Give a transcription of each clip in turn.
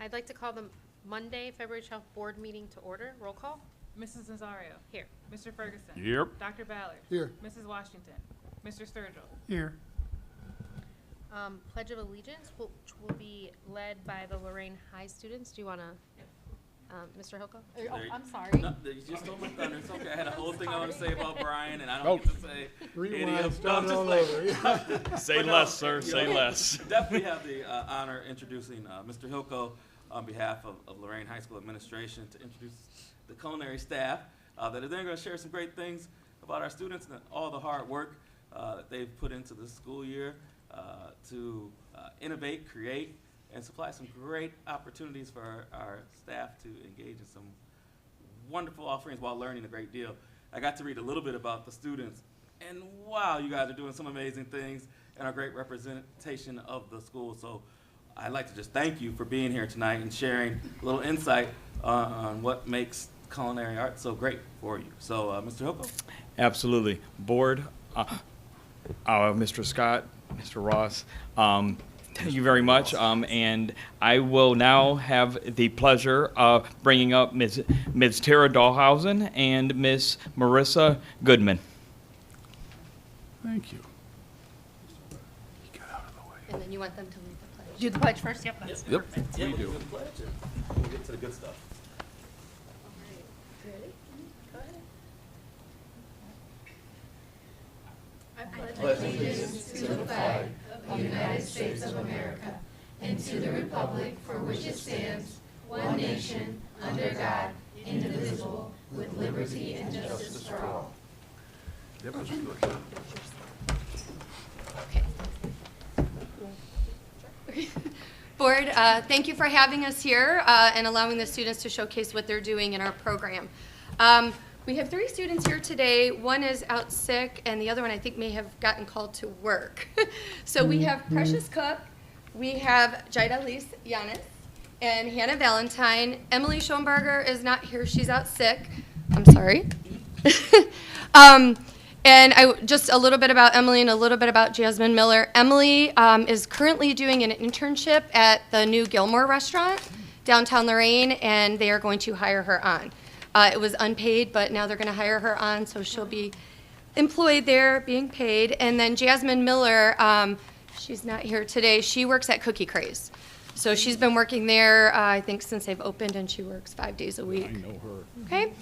I'd like to call the Monday, February 12th board meeting to order. Roll call. Mrs. Nazario. Here. Mr. Ferguson. Yep. Dr. Ballard. Here. Mrs. Washington. Mr. Sturgill. Here. Pledge of Allegiance, which will be led by the Lorain High students. Do you want to, Mr. Hilko? Oh, I'm sorry. No, you just stole my thunder. It's okay. I had a whole thing I want to say about Brian, and I Oh. don't get to say any Rewind, of start no, all just over. Say But no, less, sir. you Say know, less. Definitely have the honor introducing Mr. Hilko on behalf of Lorain High School administration to introduce the culinary staff that are then going to share some great things about our students and all the hard work that they've put into this school year to innovate, create, and supply some great opportunities for our staff to engage in some wonderful offerings while learning a great deal. I got to read a little bit about the students, and wow, you guys are doing some amazing things and are great representation of the school. So I'd like to just thank you for being here tonight and sharing a little insight on what makes culinary arts so great for you. So, Mr. Hilko. Absolutely. Board, Mr. Scott, Mr. Ross, thank you very much. And I will now have the pleasure of bringing up Ms. Tara Dahlhausen and Ms. Marissa Goodman. Thank you. Get out of the way. And then you want them to lead the pledge. Do the pledge first? Yep. That's Yep. perfect. Yeah, We we'll do. do the pledge and we'll get to the good stuff. Ready? Go ahead. That was good. Board, thank you for having us here and allowing the students to showcase what they're doing in our program. We have 3 students here today. One is out sick, and the other one I think may have gotten called to work. So we have Precious Cook, we have Jida Lise Yanis, and Hannah Valentine. Emily Schoenberger is not here. She's out sick. I'm sorry. And just a little bit about Emily and a little bit about Jasmine Miller. Emily is currently doing an internship at the new Gilmore restaurant downtown Lorain, and they are going to hire her on. It was unpaid, but now they're going to hire her on, so she'll be employed there, being paid. And then Jasmine Miller, she's not here today. She works at Cookie Craze. So she's been working there, I think, since they've opened, and she works 5 days a week. I know her. Okay,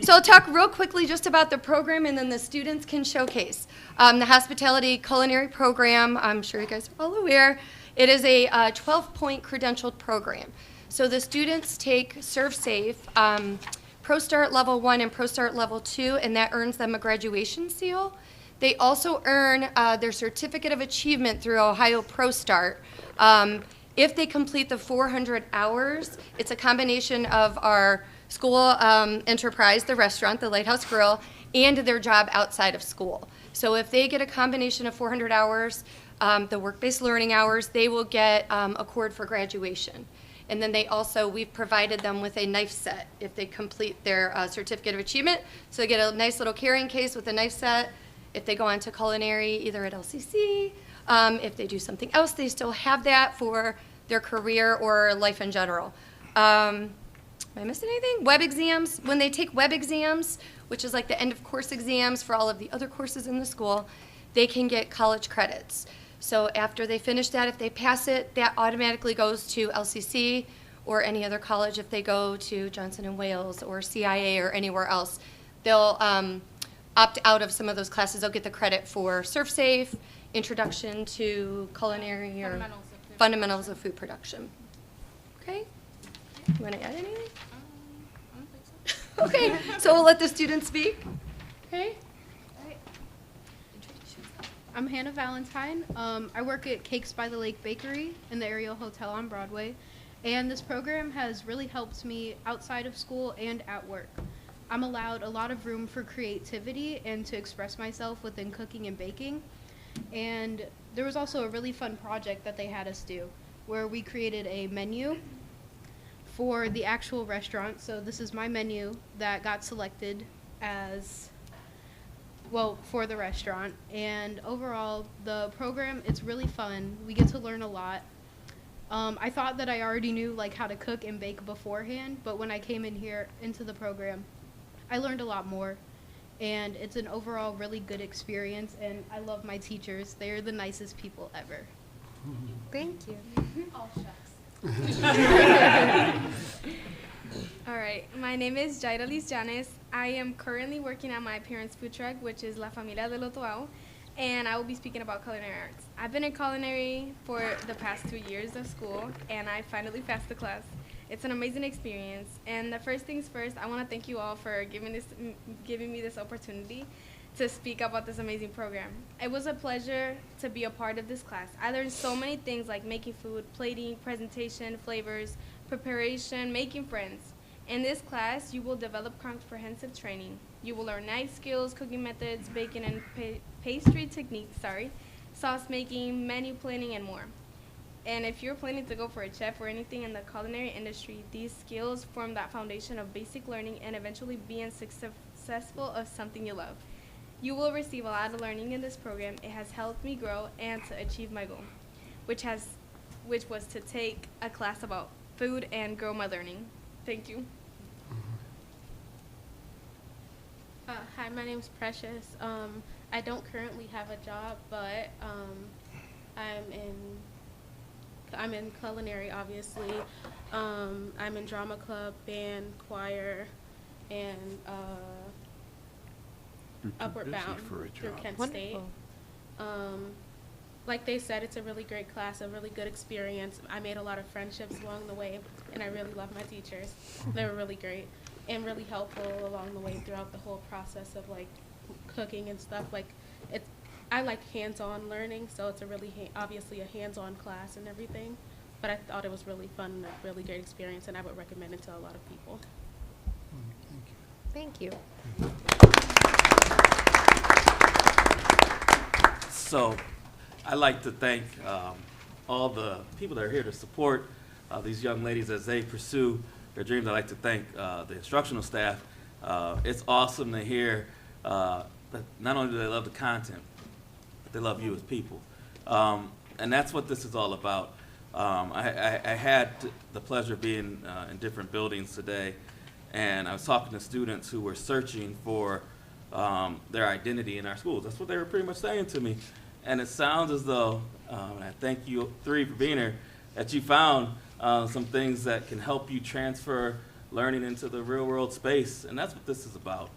so I'll talk real quickly just about the program, and then the students can showcase. The Hospitality Culinary Program, I'm sure you guys are all aware, it is a 12-point credentialed program. So the students take ServSafe, ProStart Level 1 and ProStart Level 2, and that earns them a graduation seal. They also earn their Certificate of Achievement through Ohio ProStart. If they complete the 400 hours, it's a combination of our school enterprise, the restaurant, the Lighthouse Grill, and their job outside of school. So if they get a combination of 400 hours, the work-based learning hours, they will get a cord for graduation. And then they also, we've provided them with a knife set if they complete their Certificate of Achievement. So they get a nice little carrying case with a knife set. If they go on to culinary, either at LCC, if they do something else, they still have that for their career or life in general. Am I missing anything? Web exams. When they take web exams, which is like the end of course exams for all of the other courses in the school, they can get college credits. So after they finish that, if they pass it, that automatically goes to LCC or any other college. If they go to Johnson & Wales or CIA or anywhere else, they'll opt out of some of those classes. They'll get the credit for ServSafe, Introduction to Culinary, or Fundamentals of Food Production. Okay? You want to add anything? I don't think so. Okay, so we'll let the students speak. Okay? I'm Hannah Valentine. I work at Cakes by the Lake Bakery in the Ariel Hotel on Broadway, and this program has really helped me outside of school and at work. I'm allowed a lot of room for creativity and to express myself within cooking and baking, and there was also a really fun project that they had us do where we created a menu for the actual restaurant. So this is my menu that got selected as well for the restaurant, and overall the program, it's really fun. We get to learn a lot. I thought that I already knew like how to cook and bake beforehand, but when I came in here into the program, I learned a lot more, and it's an overall really good experience, and I love my teachers. They're the nicest people ever. Thank you. Oh, shucks. All right, my name is Jaira Liz Janes. I am currently working at my parents' food truck, which is La Familia de Lotoao, and I will be speaking about culinary arts. I've been in culinary for the past 2 years of school, and I finally passed the class. It's an amazing experience, and the first things first, I want to thank you all for giving me this opportunity to speak about this amazing program. It was a pleasure to be a part of this class. I learned so many things like making food, plating, presentation, flavors, preparation, making friends. In this class, you will develop comprehensive training. You will learn knife skills, cooking methods, baking and pastry techniques, sauce making, menu planning, and more. And if you're planning to go for a chef or anything in the culinary industry, these skills form that foundation of basic learning and eventually being successful of something you love. You will receive a lot of learning in this program. It has helped me grow and to achieve my goal, which was to take a class about food and grow my learning. Thank you. Hi, my name's Precious. I don't currently have a job, but I'm in culinary, obviously. I'm in drama club, band, choir, and Upward Bound through Kent State. Like they said, it's a really great class, a really good experience. I made a lot of friendships along the way, and I really love my teachers. They were really great and really helpful along the way throughout the whole process of like cooking and stuff. Like I like hands-on learning, so it's a really obviously a hands-on class and everything. But I thought it was really fun and a really great experience, and I would recommend it to a lot of people. Thank you. So I'd like to thank all the people that are here to support these young ladies as they pursue their dreams. I'd like to thank the instructional staff. It's awesome to hear that not only do they love the content, but they love you as people. And that's what this is all about. I had the pleasure of being in different buildings today, and I was talking to students who were searching for their identity in our schools. That's what they were pretty much saying to me. And it sounds as though, and I thank you three for being here, that you found some things that can help you transfer learning into the real world space. And that's what this is about.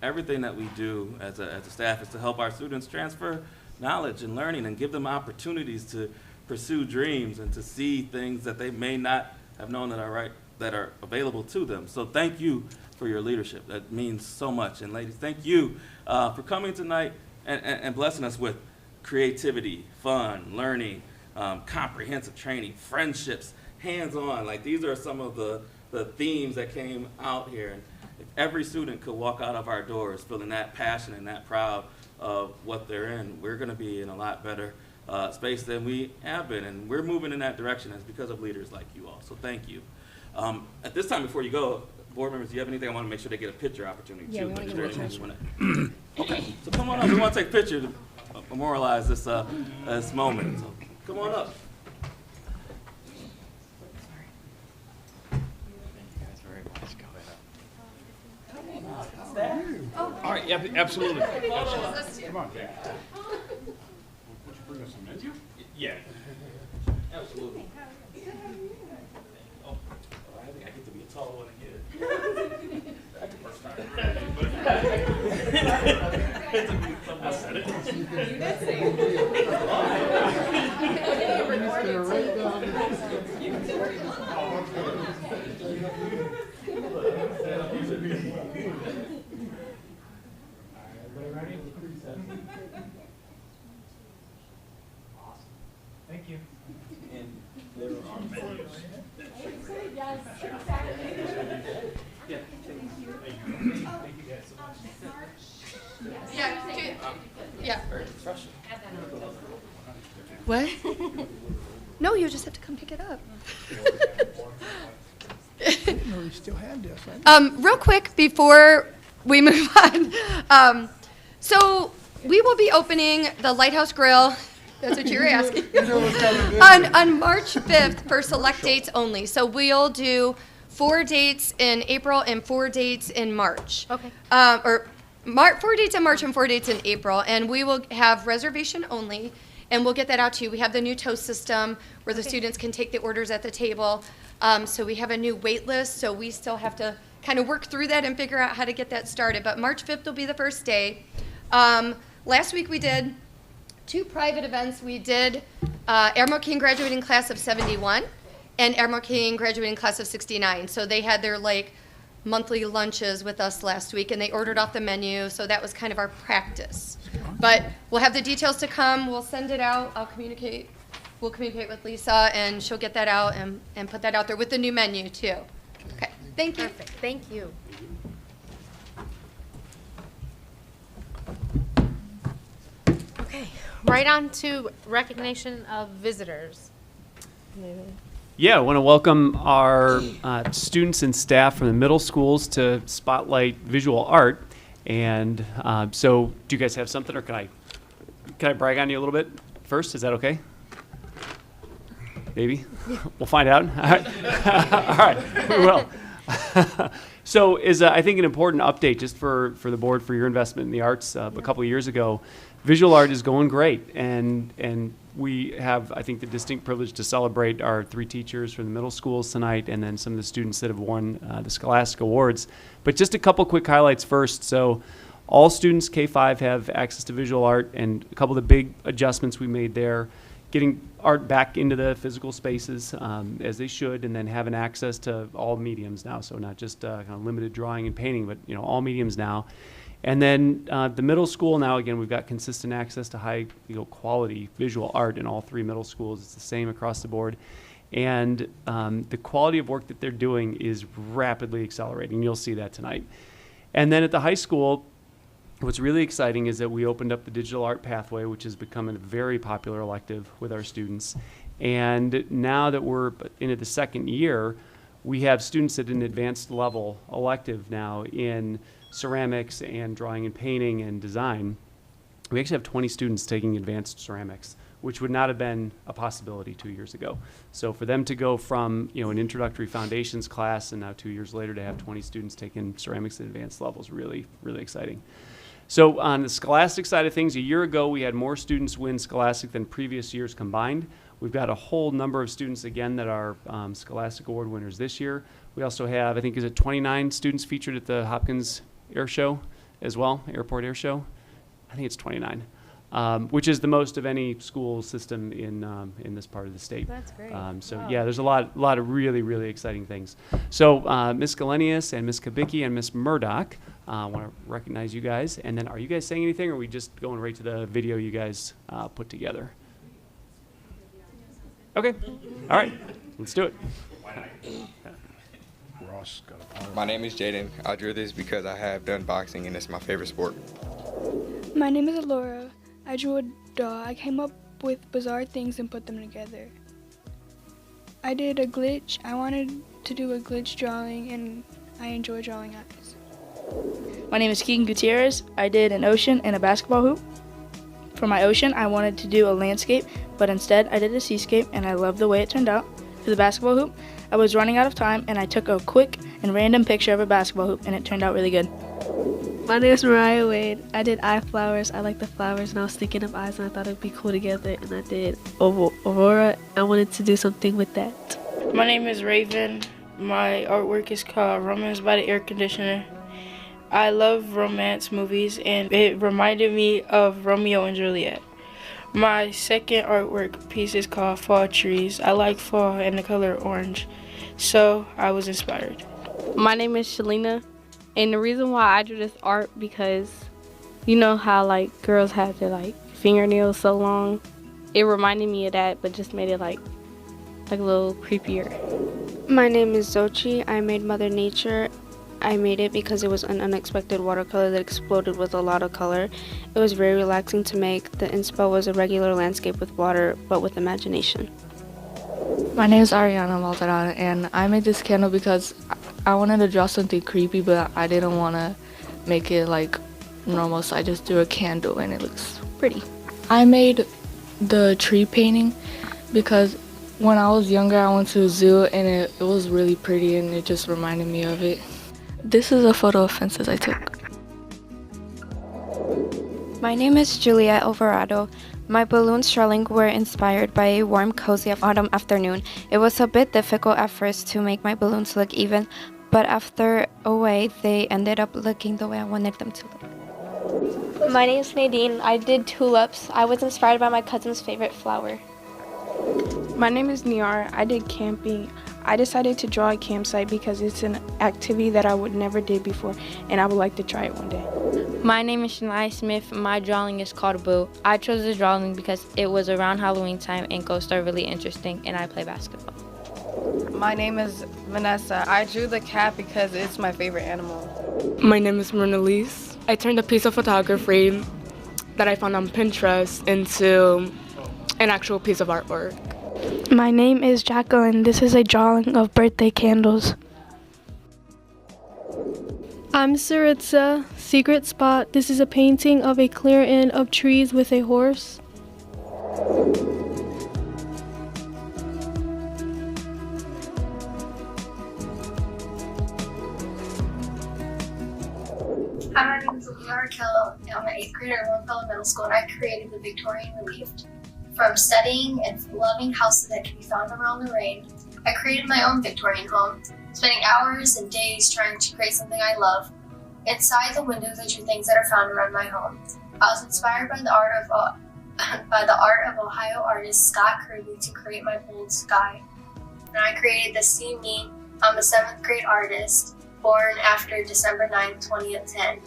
Everything that we do as a staff is to help our students transfer knowledge and learning and give them opportunities to pursue dreams and to see things that they may not have known that are available to them. So thank you for your leadership. That means so much. And ladies, thank you for coming tonight and blessing us with creativity, fun, learning, comprehensive training, friendships, hands-on. Like these are some of the themes that came out here. And if every student could walk out of our doors feeling that passionate and that proud of what they're in, we're going to be in a lot better space than we have been. And we're moving in that direction. It's because of leaders like you all. So thank you. At this time, before you go, board members, do you have anything? I want to make sure they get a picture opportunity too. Yeah, we want to get a picture. Okay, so come on up. We want to take a picture to memorialize this moment. So come on up. All right, yeah, absolutely. Come on, Jack. Would you bring us a menu? Yeah. Absolutely. Oh, I think I get to be a tall one again. That's the first time. I said it. You did say it. Everybody ready? Awesome. Thank you. And there are menus. Yes, exactly. Yeah. Thank you guys so much. Yeah. Very refreshing. What? No, you just have to come pick it up. No, we still have this, right? Real quick before we move on, so we will be opening the Lighthouse Grill That's what you were asking. You knew it was coming, didn't you? On March 5th for select dates only. So we'll do 4 dates in April and 4 dates in March. Okay. 4 dates in March and 4 dates in April, and we will have reservation only, and we'll get that out to you. We have the new toast system where the students can take the orders at the table. So we have a new wait list, so we still have to kind of work through that and figure out how to get that started. But March 5th will be the first day. Last week we did 2 private events. We did Admiral King graduating class of 71 and Admiral King graduating class of 69. So they had their monthly lunches with us last week, and they ordered off the menu, so that was kind of our practice. But we'll have the details to come. We'll send it out. We'll communicate with Lisa, and she'll get that out and put that out there with the new menu, too. Okay, thank you. Perfect, thank you. Okay, right on to recognition of visitors. Yeah, I want to welcome our students and staff from the middle schools to spotlight visual art. And so, do you guys have something, or can I brag on you a little bit first? Is that okay? Maybe. We'll find out. All right. All right. We will. So, I think an important update just for the board for your investment in the arts. A couple of years ago, visual art is going great, and we have, I think, the distinct privilege to celebrate our 3 teachers from the middle schools tonight, and then some of the students that have won the Scholastic Awards. But just a couple quick highlights first. So all students K-5 have access to visual art, and a couple of the big adjustments we made there, getting art back into the physical spaces as they should, and then having access to all mediums now. So not just kind of limited drawing and painting, but all mediums now. And then the middle school now, again, we've got consistent access to high quality visual art in all 3 middle schools. It's the same across the board. And the quality of work that they're doing is rapidly accelerating. You'll see that tonight. And then at the high school, what's really exciting is that we opened up the digital art pathway, which has become a very popular elective with our students. And now that we're into the 2nd year, we have students at an advanced level elective now in ceramics and drawing and painting and design. We actually have 20 students taking advanced ceramics, which would not have been a possibility 2 years ago. So for them to go from an introductory foundations class and now 2 years later to have 20 students taking ceramics at advanced levels, really, really exciting. So on the Scholastic side of things, a year ago we had more students win Scholastic than previous years combined. We've got a whole number of students again that are Scholastic Award winners this year. We also have, I think, 29 students featured at the Hopkins Air Show as well, Airport Air Show. I think it's 29, which is the most of any school system in this part of the state. That's great. So Wow. yeah, there's a lot of really, really exciting things. So Ms. Galenius and Ms. Kabicki and Ms. Murdoch, I want to recognize you guys. And then are you guys saying anything, or are we just going right to the video you guys put together? Okay, all right, let's do it. Ross got a power. My name is Jaden. I drew this because I have done boxing and it's my favorite sport. My name is Laura. I drew a dog. I came up with bizarre things and put them together. I did a glitch. I wanted to do a glitch drawing, and I enjoy drawing eyes. My name is Keegan Gutierrez. I did an ocean and a basketball hoop. For my ocean, I wanted to do a landscape, but instead I did a seascape, and I love the way it turned out. For the basketball hoop, I was running out of time, and I took a quick and random picture of a basketball hoop, and it turned out really good. My name is Mariah Wade. I did eye flowers. I like the flowers, and I was thinking of eyes, and I thought it would be cool together, and I did Aurora. I wanted to do something with that. My name is Raven. My artwork is called Romance by the Air Conditioner. I love romance movies, and it reminded me of Romeo and Juliet. My second artwork piece is called Fall Trees. I like fall and the color orange, so I was inspired. My name is Shalina, and the reason why I drew this art because you know how girls have their fingernails so long. It reminded me of that, but just made it like a little creepier. My name is Zochi. I made Mother Nature. I made it because it was an unexpected watercolor that exploded with a lot of color. It was very relaxing to make. The inspo was a regular landscape with water, but with imagination. My name is Ariana Valderrama, and I made this candle because I wanted to draw something creepy, but I didn't want to make it normal, so I just drew a candle and it looks pretty. I made the tree painting because when I was younger I went to the zoo and it was really pretty and it just reminded me of it. This is a photo of fences I took. My name is Juliet Alvarado. My balloon strolling were inspired by a warm, cozy autumn afternoon. It was a bit difficult at first to make my balloons look even, but after a way, they ended up looking the way I wanted them to look. My name is Nadine. I did tulips. I was inspired by my cousin's favorite flower. My name is Niara. I did camping. I decided to draw a campsite because it's an activity that I would never did before and I would like to try it one day. My name is Shania Smith. My drawing is called Boo. I chose this drawing because it was around Halloween time and ghosts are really interesting and I play basketball. My name is Vanessa. I drew the cat because it's my favorite animal. My name is Myrna Lise. I turned a piece of photography that I found on Pinterest into an actual piece of artwork. My name is Jacqueline. This is a drawing of birthday candles. I'm Saritza. Secret Spot. This is a painting of a clear end of trees with a horse. Hi, my name is Olivia Arkell. I'm an 8th grader at Longfellow Middle School, and I created the Victorian Relief. From studying and loving houses that can be found around Lorain, I created my own Victorian home, spending hours and days trying to create something I love. Inside the windows, I drew things that are found around my home. I was inspired by the art of Ohio artist Scott Kirby to create my bold sky. And I created the See Me. I'm a 7th grade artist, born after December 9th, 2010.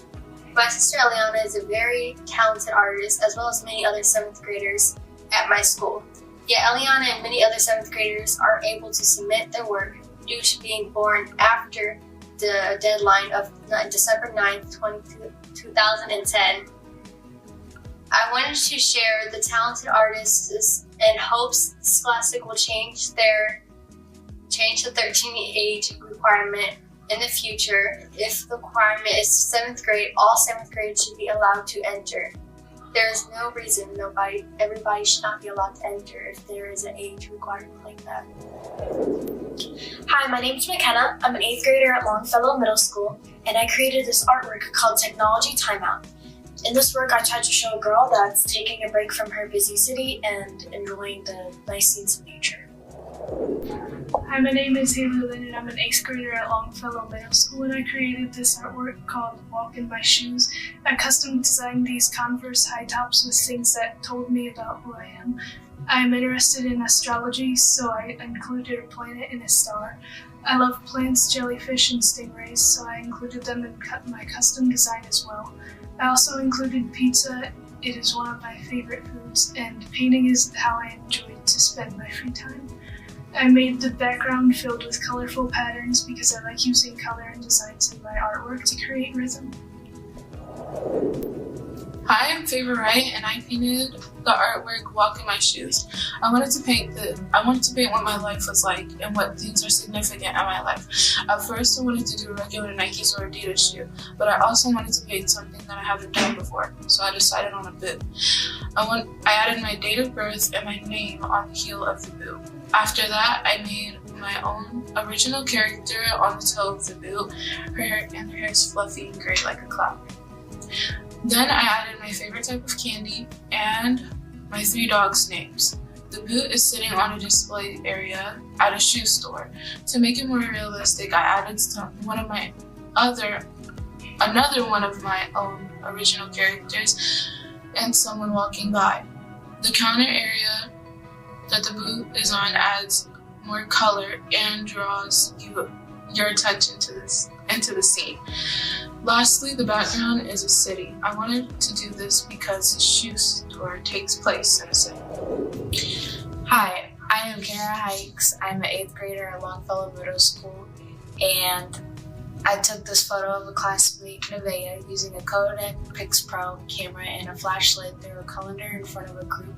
My sister Eliana is a very talented artist, as well as many other 7th graders at my school. Yet Eliana and many other 7th graders aren't able to submit their work due to being born after the deadline of December 9th, 2010. I wanted to share the talented artists and hopes Scholastic will change the 13 age requirement in the future. If the requirement is 7th grade, all 7th grade should be allowed to enter. There is no reason everybody should not be allowed to enter if there is an age requirement like that. Hi, my name is McKenna. I'm an 8th grader at Longfellow Middle School, and I created this artwork called Technology Timeout. In this work, I tried to show a girl that's taking a break from her busy city and enjoying the nice scenes of nature. Hi, my name is Haley Lynn, and I'm an 8th grader at Longfellow Middle School, and I created this artwork called Walk in My Shoes. I custom designed these Converse high tops with things that told me about who I am. I am interested in astrology, so I included a planet and a star. I love plants, jellyfish, and stingrays, so I included them in my custom design as well. I also included pizza. It is one of my favorite foods, and painting is how I enjoy to spend my free time. I made the background filled with colorful patterns because I like using color and designs in my artwork to create rhythm. Hi, I'm Favor Wright, and I painted the artwork Walk in My Shoes. I wanted to paint what my life was like and what things are significant in my life. At first, I wanted to do a regular Nikes or Adidas shoe, but I also wanted to paint something that I haven't done before, so I decided on a boot. I added my date of birth and my name on the heel of the boot. After that, I made my own original character on the toe of the boot. Her hair is fluffy and gray like a cloud. Then I added my favorite type of candy and my 3 dogs' names. The boot is sitting on a display area at a shoe store. To make it more realistic, I added another one of my own original characters and someone walking by. The counter area that the boot is on adds more color and draws your attention into the scene. Lastly, the background is a city. I wanted to do this because the shoe store takes place in a city. Hi, I am Kara Hikes. I'm an 8th grader at Longfellow Middle School, and I took this photo of a classmate, Nevaeh, using a Kodak Pix Pro camera and a flashlight through a colander in front of a group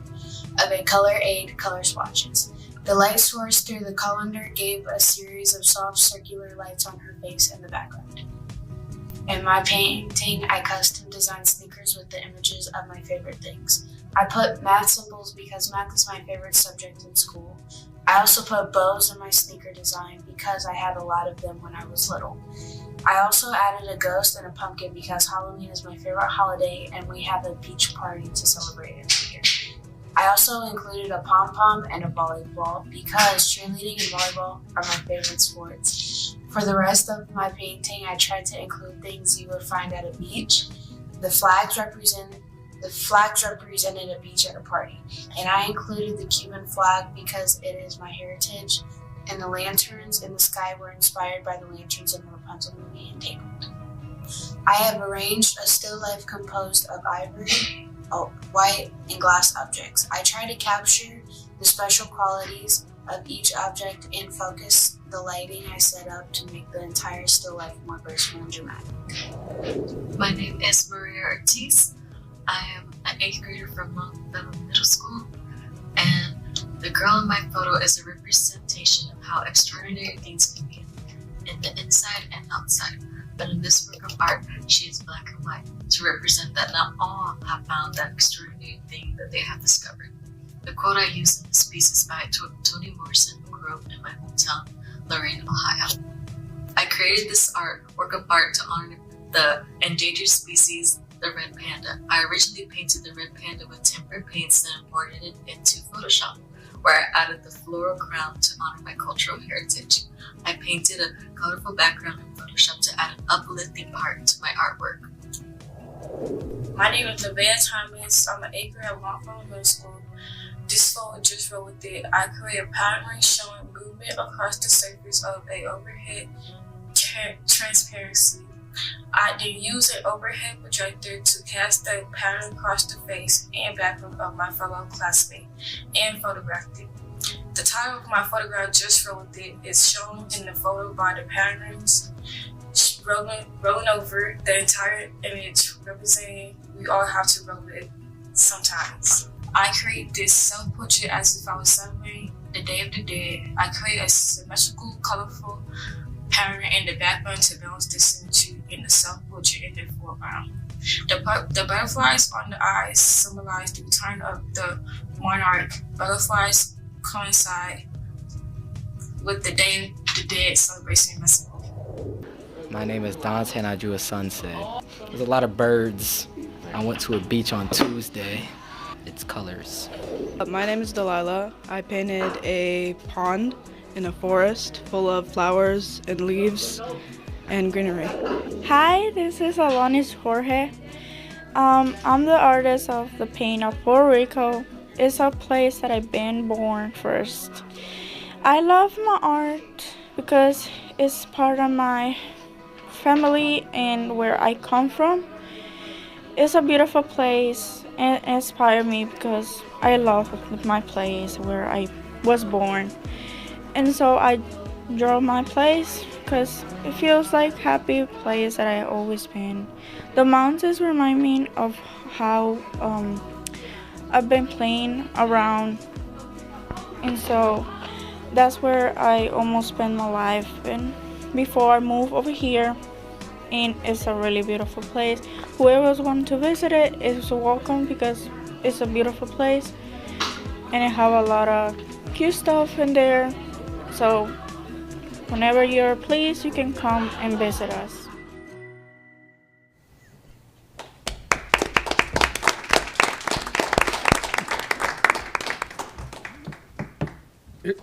of a color aid color swatches. The light source through the colander gave a series of soft circular lights on her face in the background. In my painting, I custom designed sneakers with the images of my favorite things. I put math symbols because math is my favorite subject in school. I also put bows in my sneaker design because I had a lot of them when I was little. I also added a ghost and a pumpkin because Halloween is my favorite holiday and we have a beach party to celebrate every year. I also included a pom-pom and a volleyball because cheerleading and volleyball are my favorite sports. For the rest of my painting, I tried to include things you would find at a beach. The flags represented a beach at a party, and I included the Cuban flag because it is my heritage, and the lanterns in the sky were inspired by the lanterns in the Rapunzel movie Entangled. I have arranged a still life composed of ivory, white, and glass objects. I try to capture the special qualities of each object and focus the lighting I set up to make the entire still life more graceful and dramatic. My name is Maria Ortiz. I am an 8th grader from Longfellow Middle School, and the girl in my photo is a representation of how extraordinary things can be in the inside and outside. But in this work of art, she is black and white to represent that not all have found that extraordinary thing that they have discovered. The quote I use in this piece is by Toni Morrison, who grew up in my hometown, Lorain, Ohio. I created this work of art to honor the endangered species, the red panda. I originally painted the red panda with tempered paints and imported it into Photoshop, where I added the floral crown to honor my cultural heritage. I painted a colorful background in Photoshop to add an uplifting part to my artwork. My name is Nevaeh Thomas. I'm an 8th grader at Longfellow Middle School. This photo just roll with it. I create a pattern showing movement across the surface of a overhead transparency. I then use an overhead projector to cast the pattern across the face and background of my fellow classmate and photographed it. The title of my photograph, Just Roll With It, is shown in the photo by the patterns rolling over the entire image, representing we all have to roll it sometimes. I create this self-portrait as if I was celebrating the Day of the Dead. I create a symmetrical, colorful pattern in the background to balance the symmetry in the self-portrait in the foreground. The butterflies on the eyes symbolize the return of the monarch. Butterflies coincide with the Day of the Dead celebration festival. My name is Dante and I drew a sunset. There's a lot of birds. I went to a beach on Tuesday. It's colors. My name is Delilah. I painted a pond in a forest full of flowers and leaves and greenery. Hi, this is Alanis Jorge. I'm the artist of the paint of Puerto Rico. It's a place that I've been born first. I love my art because it's part of my family and where I come from. It's a beautiful place and it inspired me because I love my place where I was born. And so I draw my place because it feels like happy place that I always been. The mountains remind me of how I've been playing around, and so that's where I almost spend my life. And before I move over here, and it's a really beautiful place. Whoever's wanting to visit it is welcome because it's a beautiful place, and it have a lot of cute stuff in there. So whenever you're pleased, you can come and visit us.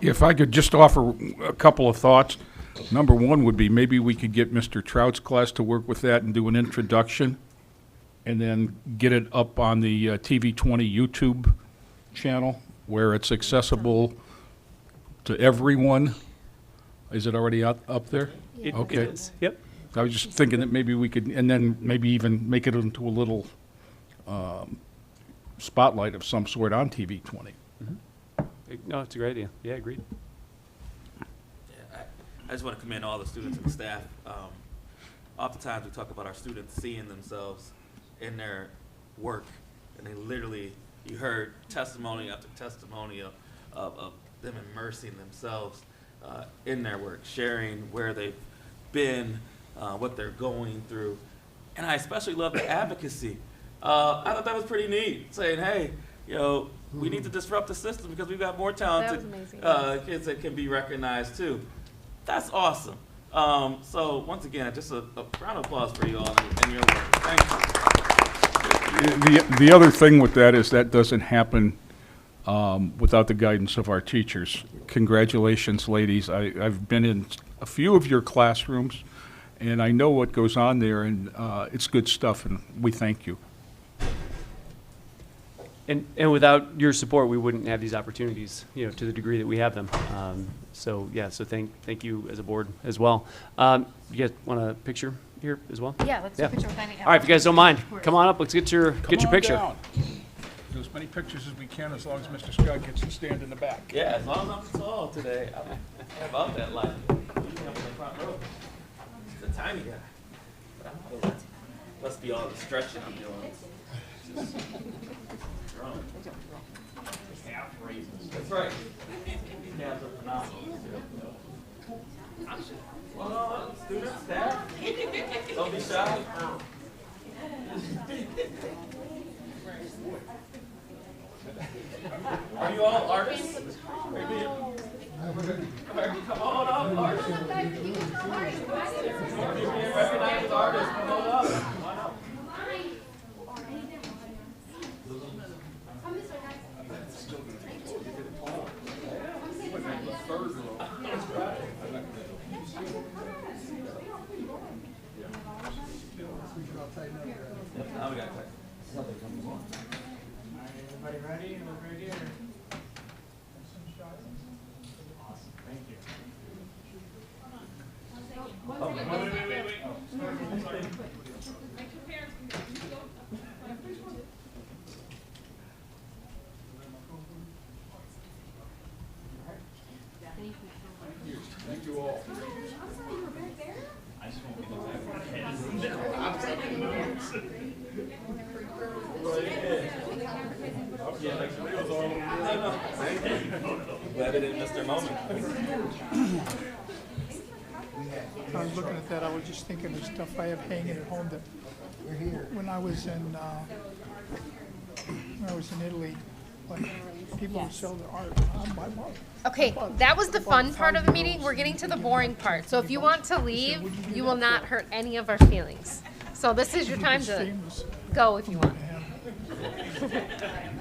If I could just offer a couple of thoughts. Number one would be maybe we could get Mr. Trout's class to work with that and do an introduction and then get it up on the TV20 YouTube channel where it's accessible to everyone. Is it already up there? Okay. It is. Yep. I was just thinking that maybe we could, and then maybe even make it into a little spotlight of some sort on TV20. Mm-hmm. No, it's a great idea. Yeah, agreed. I just want to commend all the students and the staff. Oftentimes we talk about our students seeing themselves in their work, and they literally, you heard testimony after testimony of them immersing themselves in their work, sharing where they've been, what they're going through, And I especially love the advocacy. I thought that was pretty neat, saying, hey, we need to disrupt the system because we've got more talented kids that can be recognized too. That's awesome. So once again, just a round of applause for you all and your work. Thank you. The other thing with that is that doesn't happen without the guidance of our teachers. Congratulations, ladies. I've been in a few of your classrooms, and I know what goes on there, and it's good stuff, and we thank you. And without your support, we wouldn't have these opportunities, to the degree that we have them. So thank you as a board as well. You guys want a picture here as well? Yeah, let's do a picture with Amy. All right, if you guys don't mind, come on up. Let's get your picture. Down. Do as many pictures as we can, as long as Mr. Scott gets to stand in the back. Yeah, as long as I'm tall today, I'm about that life. You can have in the front row. He's a tiny guy. But I'm not a must be all the stretching I'm doing. Just growing. Half raises. That's right. These calves are phenomenal. Well, students, staff, don't be shy. Are you all artists? Come on up, artists. You're being recognized as artists. Come on up. Come on up. Now we got to everybody ready? Look right here. Awesome. Thank you. Oh, wait. Thank you all. I just won't be glad they didn't miss their moment. I was looking at that, I was just thinking of stuff I have hanging at home that when I was in Italy, like people would sell their art. Okay, that was the fun part of the meeting. We're getting to the boring part. So if you want to leave, you will not hurt any of our feelings. So this is your time to go if you want.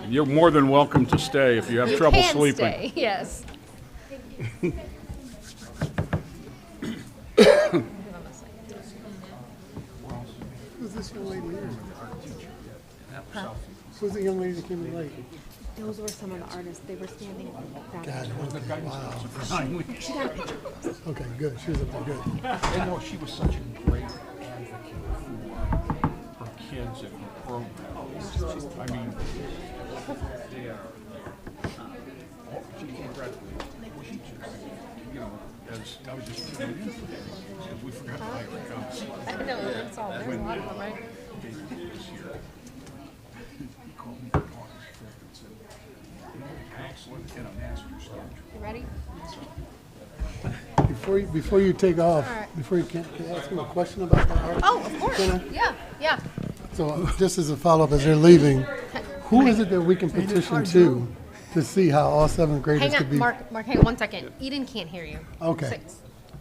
You're more than welcome to stay if you have trouble sleeping. Stay, yes. Who's this young lady here? Huh? Who's the young lady that came in late? Those were some of the artists. They were standing down. God, wow. She got a picture. Okay, good. She was up there good. I know she was such a great advocate for her kids and her program. I mean, they are. She can't graduate. Well, she just, as I was just tuning in today, because we forgot to hire a counselor. I know, that's all. There's a lot of them, right? This year, he called me on his trip and said, excellent, and a master's schedule. You ready? Before you take off, before you can I ask him a question about the art? Oh, of course. Yeah. So just as a follow-up, as they're leaving, who is it that we can petition to see how all seventh graders could be? Mark, hang on 1 second. Eden can't hear you. Okay.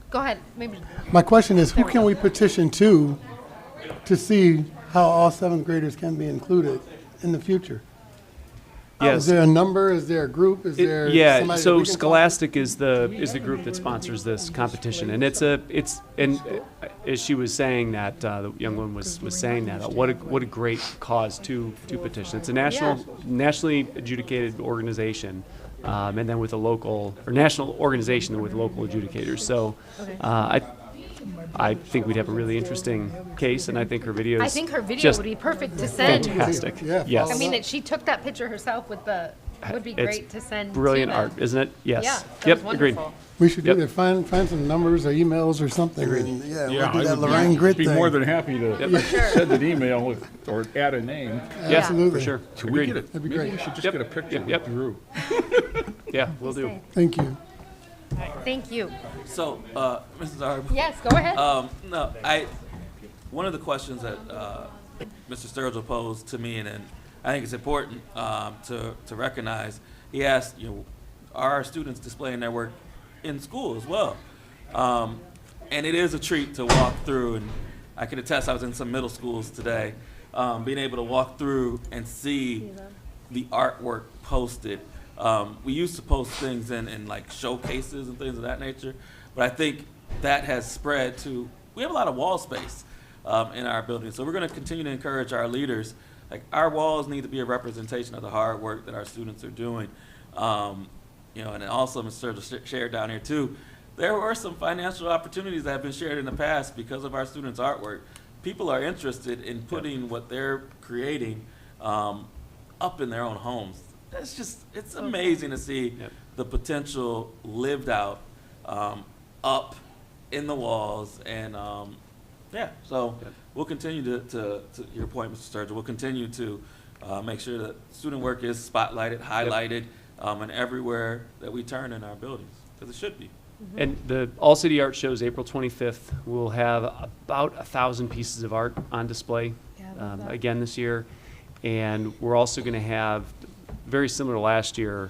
Go ahead. Maybe. My question is, who can we petition to see how all seventh graders can be included in the future? Yes. Is there a number? Is there a group? Is there somebody so that we can Scholastic is the group that sponsors this competition, and as she was saying that the young woman was saying that what a great cause to petition. It's a nationally adjudicated organization, and then with a local or national organization with local adjudicators. So I think we'd have a really interesting case, and I think her video would be perfect to send. Fantastic. Yes. I mean, she took that picture herself with the. Would be great to send. Brilliant to art, isn't it? Yes. Yeah. Yep. Agreed. We should do that. Find some numbers or emails or something. And, we'll do that Lorain Grit be thing. more than happy to send an email or add a name. Yeah, absolutely. for sure. Can we get it? That'd be Maybe great. we should just get a picture with Drew. Yeah, we'll do. Thank you. Thank you. So, Mrs. Arb. Yes, go ahead. No, one of the questions that Mr. Sturgill posed to me, and I think it's important to recognize, he asked, are our students displaying their work in school as well? And it is a treat to walk through, and I can attest, I was in some middle schools today, being able to walk through and see the artwork posted. We used to post things in like showcases and things of that nature, but I think that has spread to, we have a lot of wall space in our building. So we're going to continue to encourage our leaders. Like, our walls need to be a representation of the hard work that our students are doing. And then also Mr. Sturgill shared down here too, there were some financial opportunities that have been shared in the past because of our students' artwork. People are interested in putting what they're creating up in their own homes. It's amazing to see the potential lived out up in the walls. And so we'll continue to your point, Mr. Sturgill, we'll continue to make sure that student work is spotlighted, highlighted, and everywhere that we turn in our buildings, because it should be. And the All City Art Show is April 25th. We'll have about 1,000 pieces of art on display again this year. And we're also going to have, very similar to last year,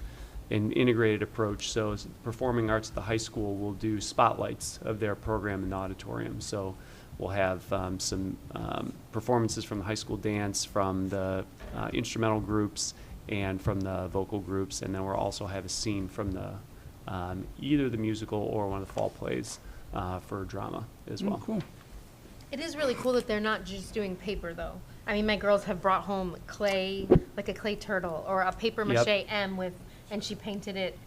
an integrated approach. So Performing Arts at the high school will do spotlights of their program in the auditorium. So we'll have some performances from the high school dance, from the instrumental groups, and from the vocal groups. And then we'll also have a scene from the either the musical or one of the fall plays for drama as well. Cool. It is really cool that they're not just doing paper, though. I mean, my girls have brought home clay, like a clay turtle, or a paper mache M and she painted it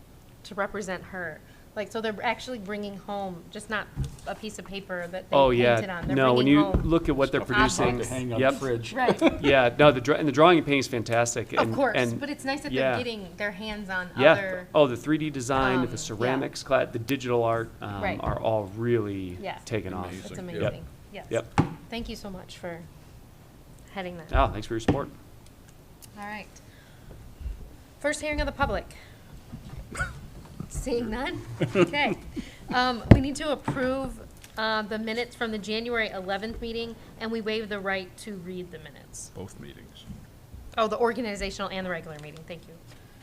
to represent her. Like, so they're actually bringing home just not a piece of paper that they painted on. They're no, when bringing you home look at what they're producing, To hang on the fridge. Right. yeah, no, and the drawing and painting is fantastic. Of course, and but it's nice that they're getting their hands on yeah. other. Oh, the 3D design, the ceramics, the digital art Right. are all really taking off. That's amazing. Yes. Yep. Thank you so much for heading that. Oh, thanks for your support. All right. First hearing of the public. Seeing none? Okay. We need to approve the minutes from the January 11th meeting, and we waive the right to read the minutes. Both meetings. Oh, the organizational and the regular meeting. Thank you.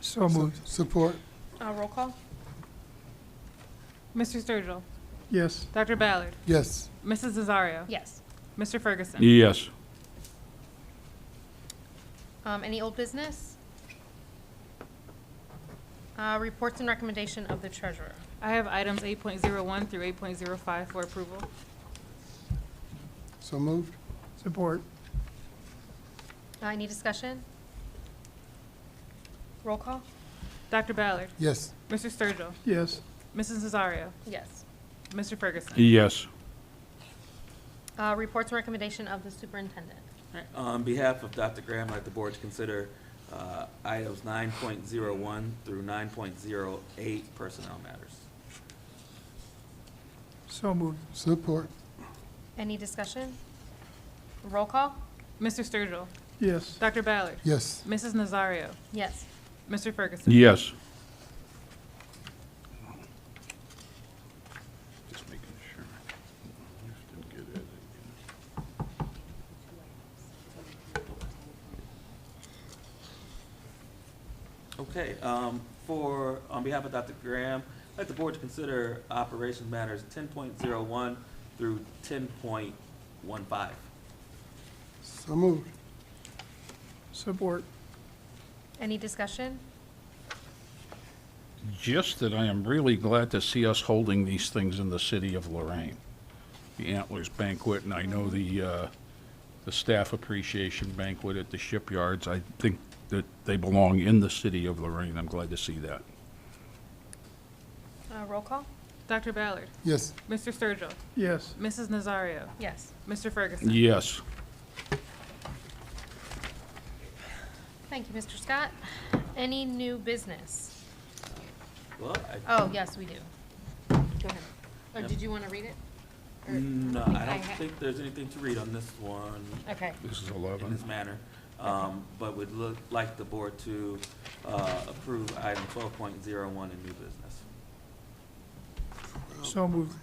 So moved. Support. Roll call? Mr. Sturgill. Yes. Dr. Ballard. Yes. Mrs. Nazario. Yes. Mr. Ferguson. Yes. Any old business? Reports and recommendation of the treasurer. I have items 8.01 through 8.05 for approval. So moved. Support. Any discussion? Roll call? Dr. Ballard. Yes. Mr. Sturgill. Yes. Mrs. Nazario. Yes. Mr. Ferguson. Yes. Reports and recommendation of the superintendent. All right. On behalf of Dr. Graham, I'd like the board to consider items 9.01 through 9.08 personnel matters. So moved. Support. Any discussion? Roll call? Mr. Sturgill. Yes. Dr. Ballard. Yes. Mrs. Nazario. Yes. Mr. Ferguson. Yes. Just making sure. Just to get it. Okay, on behalf of Dr. Graham, I'd like the board to consider operation matters 10.01 through 10.15. So moved. Support. Any discussion? Just that I am really glad to see us holding these things in the city of Lorain. The Antlers Banquet, and I know the staff appreciation banquet at the shipyards. I think that they belong in the city of Lorain. I'm glad to see that. Roll call? Dr. Ballard. Yes. Mr. Sturgill. Yes. Mrs. Nazario. Yes. Mr. Ferguson. Yes. Thank you, Mr. Scott. Any new business? Well, Oh, yes, we do. Go ahead. Or Yep. did you want to read it? Or- No, I don't think there's anything to read on this one. Okay. This is In 11. this manner. But would like the board to approve item 12.01 in new business. So moved.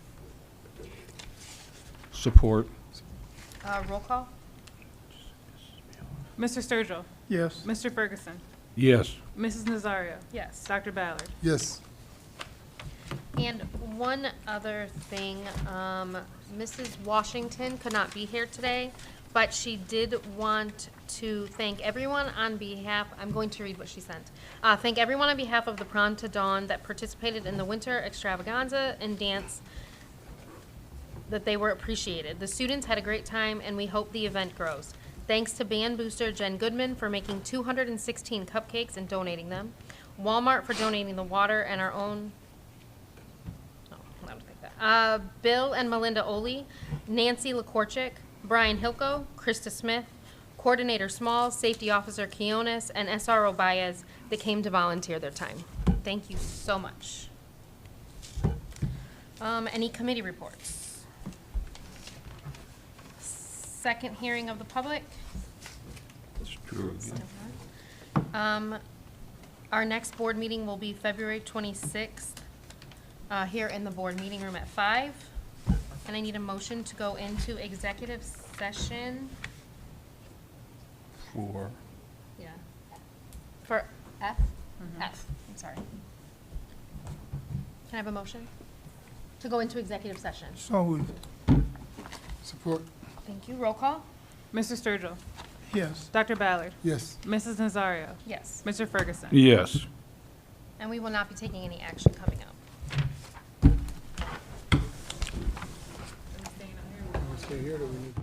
Support. Roll call? Mr. Sturgill. Yes. Mr. Ferguson. Yes. Mrs. Nazario. Yes. Dr. Ballard. Yes. And one other thing, Mrs. Washington could not be here today, but she did want to thank everyone on behalf, I'm going to read what she sent. Thank everyone on behalf of the Prom to Dawn that participated in the winter extravaganza and dance, that they were appreciated. The students had a great time and we hope the event grows. Thanks to band booster Jen Goodman for making 216 cupcakes and donating them. Walmart for donating the water and our own, Bill and Melinda Oley, Nancy LaKorchik, Brian Hilko, Krista Smith, Coordinator Small, Safety Officer Quiones, and SRO Baez that came to volunteer their time. Thank you so much. Any committee reports? Second hearing of the public. That's true. Our next board meeting will be February 26th, here in the board meeting room at 5. And I need a motion to go into executive session. For Yeah. For F? F, I'm sorry. Can I have a motion? To go into executive session. So moved. Support. Thank you. Roll call? Mr. Sturgill. Yes. Dr. Ballard. Yes. Mrs. Nazario. Yes. Mr. Ferguson. yes. And we will not be taking any action coming up. Stay here, or we need